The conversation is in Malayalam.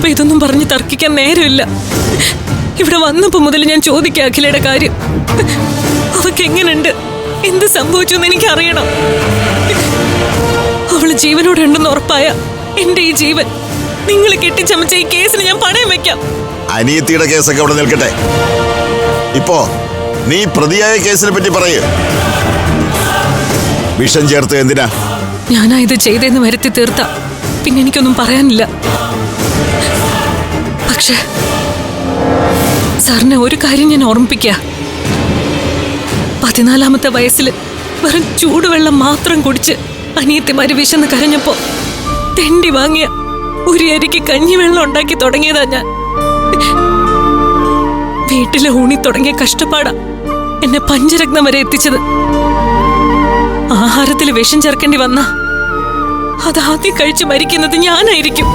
ഇപ്പൊ ഇതൊന്നും പറഞ്ഞ് തർക്കിക്കാൻ നേരമില്ല. ഇവിടെ വന്നപ്പോ മുതൽ ഞാൻ ചോദിക്കാം അഖിലയുടെ കാര്യം. അവക്ക് എങ്ങനെയുണ്ട്, എന്ത് സംഭവിച്ചു എന്ന് എനിക്ക് അറിയണം. അവള് ജീവനോടെ ഉണ്ടെന്ന് ഉറപ്പായ എന്റെ ഈ ജീവൻ നിങ്ങൾ കെട്ടിച്ചമച്ച ഈ കേസിന് ഞാൻ പണയം വെക്കാം. അനിയത്തിയുടെ കേസൊക്കെ അവിടെ നിൽക്കട്ടെ. ഇപ്പോ നീ പ്രതിയായ കേസിനെ പറ്റി പറയൂ. വിഷം ചേർത്ത് എന്തിനാ? ഞാനാ ഇത് ചെയ്തെന്ന് വരുത്തി തീർത്ത പിന്നെ എനിക്കൊന്നും പറയാനില്ല. പക്ഷെ സാറിനെ ഒരു കാര്യം ഞാൻ ഓർമ്മിപ്പിക്ക. 14-ാമത്തെ വയസ്സിൽ വെറും ചൂടുവെള്ളം മാത്രം കുടിച്ച് അനിയത്തിമാര് വിശന്ന് കരഞ്ഞപ്പോ തെണ്ടി വാങ്ങിയ ഒരു അരിക്ക് കഞ്ഞിവെള്ളം ഉണ്ടാക്കി തുടങ്ങിയതാ ഞാൻ. വീട്ടിലെ ഊണി തുടങ്ങിയ കഷ്ടപ്പാടാ എന്നെ പഞ്ചരത്നം വരെ എത്തിച്ചത്. ആഹാരത്തിൽ വിഷം ചേർക്കേണ്ടി വന്ന അതാദ്യം കഴിച്ച് മരിക്കുന്നത് ഞാനായിരിക്കും.